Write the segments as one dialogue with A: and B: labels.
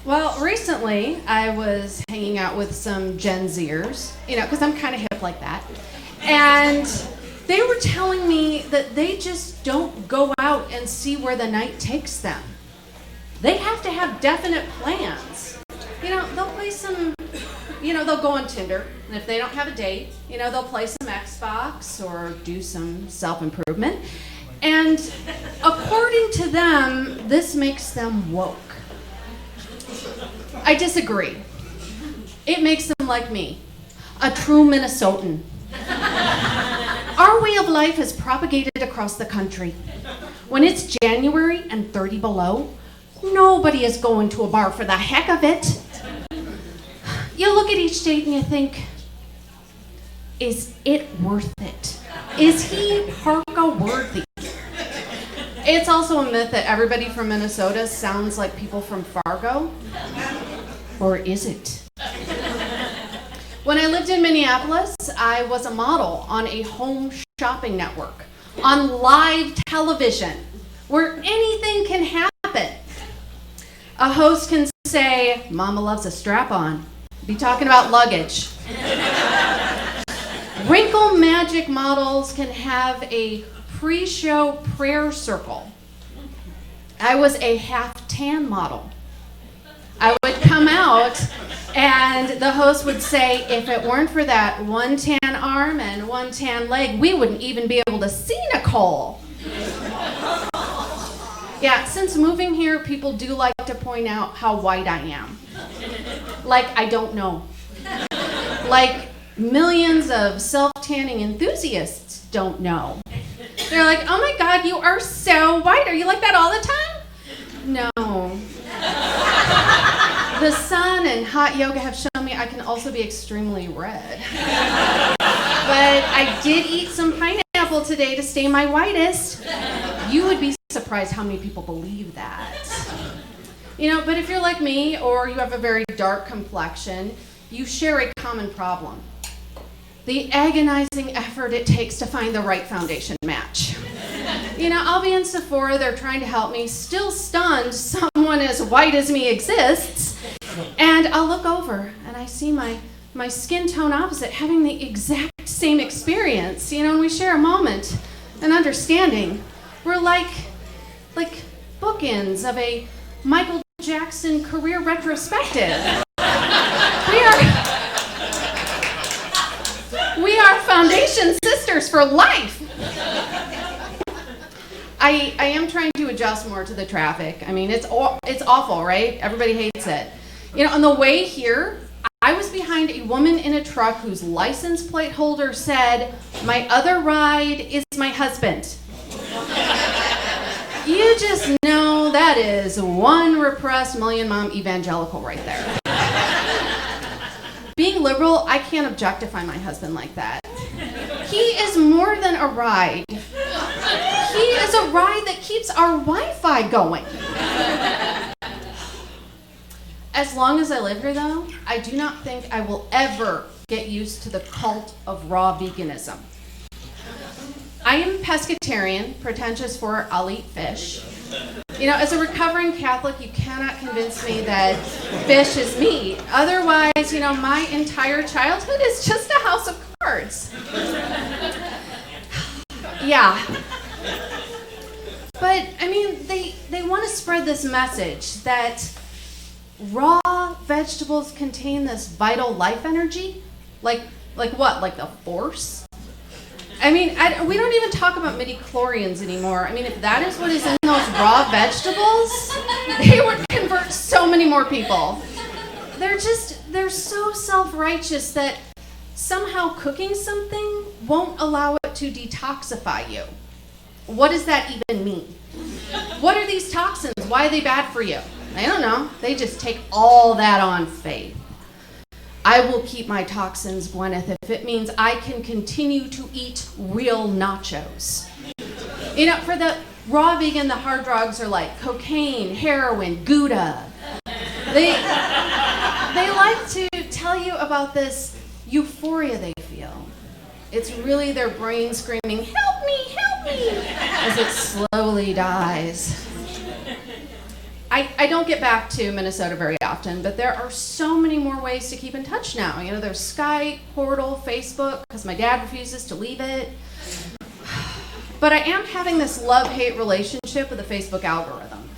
A: Well, recently I was hanging out with some Gen Zers, because I'm kind of hip like that. And they were telling me that they just don't go out and see where the night takes them. They have to have definite plans. They'll play some, they'll go on Tinder. And if they don't have a date, they'll play some Xbox or do some self-improvement. And according to them, this makes them woke. I disagree. It makes them like me, a true Minnesotan. Our way of life is propagated across the country. When it's January and 30 below, nobody is going to a bar for the heck of it. You look at each date and you think, is it worth it? Is he parka worthy? It's also a myth that everybody from Minnesota sounds like people from Fargo. Or is it? When I lived in Minneapolis, I was a model on a home shopping network, on live television, where anything can happen. A host can say, "Mama loves a strap-on," be talking about luggage. Wrinkle Magic models can have a pre-show prayer circle. I was a half tan model. I would come out and the host would say, if it weren't for that one tan arm and one tan leg, we wouldn't even be able to see Nicole. Yeah, since moving here, people do like to point out how white I am. Like I don't know. Like millions of self-tanning enthusiasts don't know. They're like, oh my God, you are so white. Are you like that all the time? No. The sun and hot yoga have shown me I can also be extremely red. But I did eat some pineapple today to stay my whitest. You would be surprised how many people believe that. But if you're like me or you have a very dark complexion, you share a common problem. The agonizing effort it takes to find the right foundation match. I'll be in Sephora, they're trying to help me, still stunned someone as white as me exists, and I'll look over and I see my skin tone opposite having the exact same experience, and we share a moment, an understanding. We're like bookends of a Michael Jackson career retrospective. We are foundation sisters for life. I am trying to adjust more to the traffic. I mean, it's awful, right? Everybody hates it. On the way here, I was behind a woman in a truck whose license plate holder said, "My other ride is my husband." You just know that is one repressed million mom evangelical right there. Being liberal, I can't objectify my husband like that. He is more than a ride. He is a ride that keeps our Wi-Fi going. As long as I live here, though, I do not think I will ever get used to the cult of raw veganism. I am pescatarian, pretentious for I'll eat fish. As a recovering Catholic, you cannot convince me that fish is meat. Otherwise, my entire childhood is just a house of cards. Yeah. But, they want to spread this message that raw vegetables contain this vital life energy. Like what? Like the Force? We don't even talk about midichlorians anymore. If that is what is in those raw vegetables, they would convert so many more people. They're so self-righteous that somehow cooking something won't allow it to detoxify you. What does that even mean? What are these toxins? Why are they bad for you? I don't know. They just take all that on faith. I will keep my toxins, Gwyneth, if it means I can continue to eat real nachos. For the raw vegan, the hard drugs are like cocaine, heroin, Gouda. They like to tell you about this euphoria they feel. It's really their brain screaming, "Help me, help me," as it slowly dies. I don't get back to Minnesota very often, but there are so many more ways to keep in touch now. You know, there's Skype, Portal, Facebook, because my dad refuses to leave it. But I am having this love-hate relationship with the Facebook algorithm.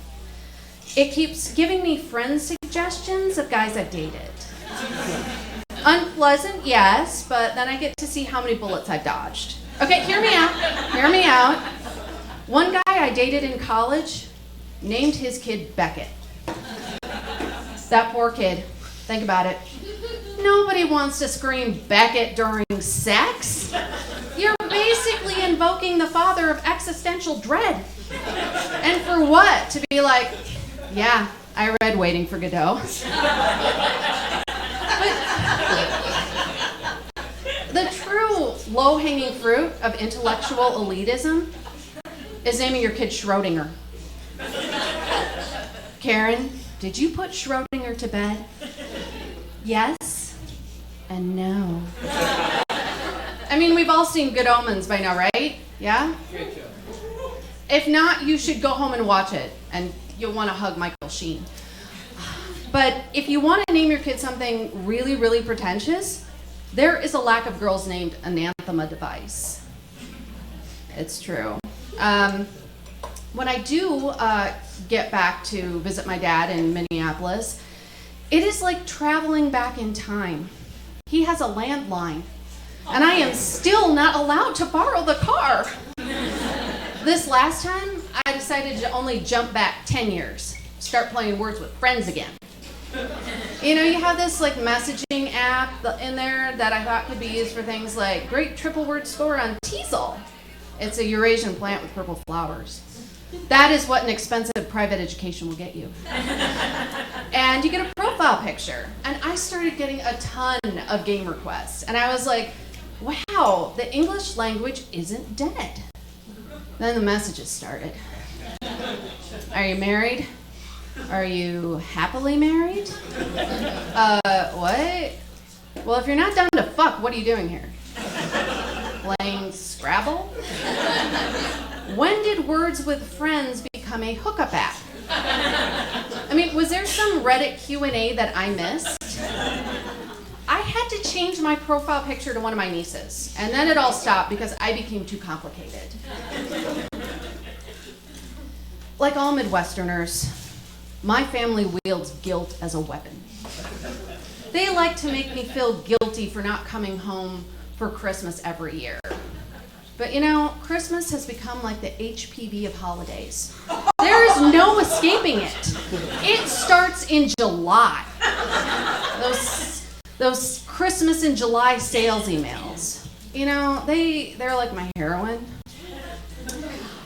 A: It keeps giving me friend suggestions of guys I've dated. Unpleasant, yes, but then I get to see how many bullets I've dodged. Okay, hear me out. Hear me out. One guy I dated in college named his kid Beckett. That poor kid. Think about it. Nobody wants to scream Beckett during sex. You're basically invoking the father of existential dread. And for what? To be like, yeah, I read Waiting for Godot. The true low-hanging fruit of intellectual elitism is naming your kid Schrodinger. Karen, did you put Schrodinger to bed? Yes and no. I mean, we've all seen Good Omens by now, right? Yeah? If not, you should go home and watch it, and you'll want to hug Michael Sheen. But if you want to name your kid something really, really pretentious, there is a lack of girls named Anathema Device. It's true. When I do get back to visit my dad in Minneapolis, it is like traveling back in time. He has a landline, and I am still not allowed to borrow the car. This last time, I decided to only jump back 10 years, start playing Words with Friends again. You know, you have this like messaging app in there that I thought could be used for things like great triple word score on teasel. It's a Eurasian plant with purple flowers. That is what an expensive private education will get you. And you get a profile picture. And I started getting a ton of game requests. And I was like, wow, the English language isn't dead. Then the messages started. Are you married? Are you happily married? What? Well, if you're not down to fuck, what are you doing here? Playing Scrabble? When did Words with Friends become a hookup app? I mean, was there some Reddit Q&A that I missed? I had to change my profile picture to one of my nieces, and then it all stopped because I became too complicated. Like all Midwesterners, my family wields guilt as a weapon. They like to make me feel guilty for not coming home for Christmas every year. But you know, Christmas has become like the HPV of holidays. There is no escaping it. It starts in July. Those Christmas in July sales emails. You know, they're like my heroin.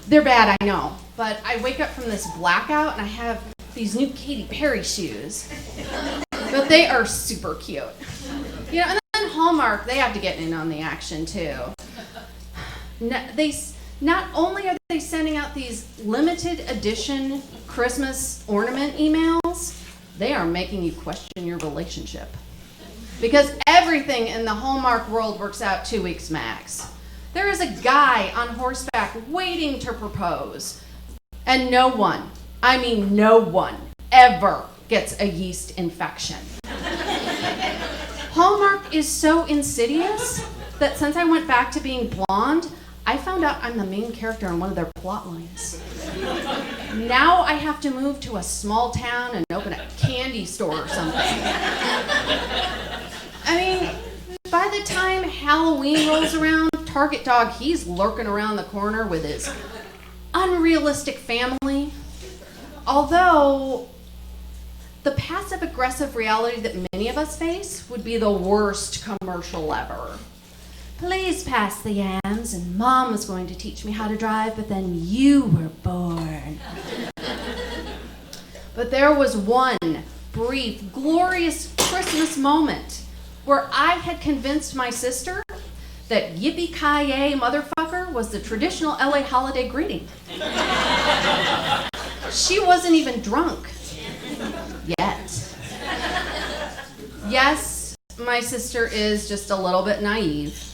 A: They're bad, I know. But I wake up from this blackout and I have these new Katy Perry shoes. But they are super cute. You know, and then Hallmark, they have to get in on the action too. Not only are they sending out these limited edition Christmas ornament emails, they are making you question your relationship. Because everything in the Hallmark world works out 2 weeks max. There is a guy on horseback waiting to propose, and no one, I mean no one, ever gets a yeast infection. Hallmark is so insidious that since I went back to being blonde, I found out I'm the main character in one of their plot lines. Now I have to move to a small town and open a candy store or something. I mean, by the time Halloween rolls around, Target Dog, he's lurking around the corner with his unrealistic family. Although, the passive-aggressive reality that many of us face would be the worst commercial ever. Please pass the yams, and Mom was going to teach me how to drive, but then you were born. But there was one brief, glorious Christmas moment where I had convinced my sister that yippee-ki-yay motherfucker was the traditional LA holiday greeting. She wasn't even drunk. Yet. Yes, my sister is just a little bit naive.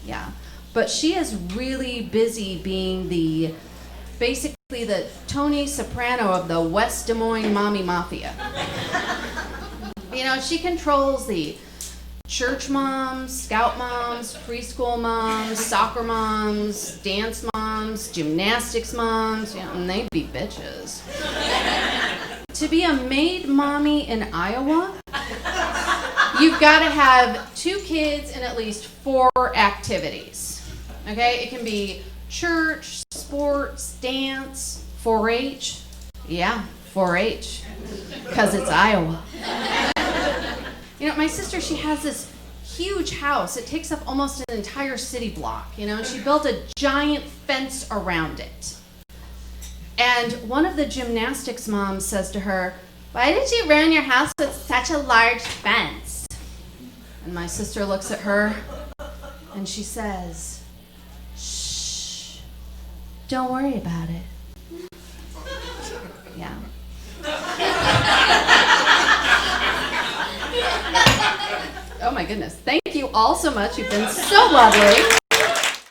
A: Yeah. But she is really busy being the basically the Tony Soprano of the West Des Moines mommy mafia. You know, she controls the church moms, scout moms, preschool moms, soccer moms, dance moms, gymnastics moms, you know, and they be bitches. To be a maid mommy in Iowa, you've got to have 2 kids and at least 4 activities. Okay? It can be church, sports, dance, 4-H. Yeah, 4-H. Because it's Iowa. You know, my sister, she has this huge house. It takes up almost an entire city block, you know, and she built a giant fence around it. And one of the gymnastics moms says to her, "Why did you ruin your house with such a large fence?" And my sister looks at her and she says, "Shh, don't worry about it." Yeah. Oh my goodness. Thank you all so much. You've been so lovely.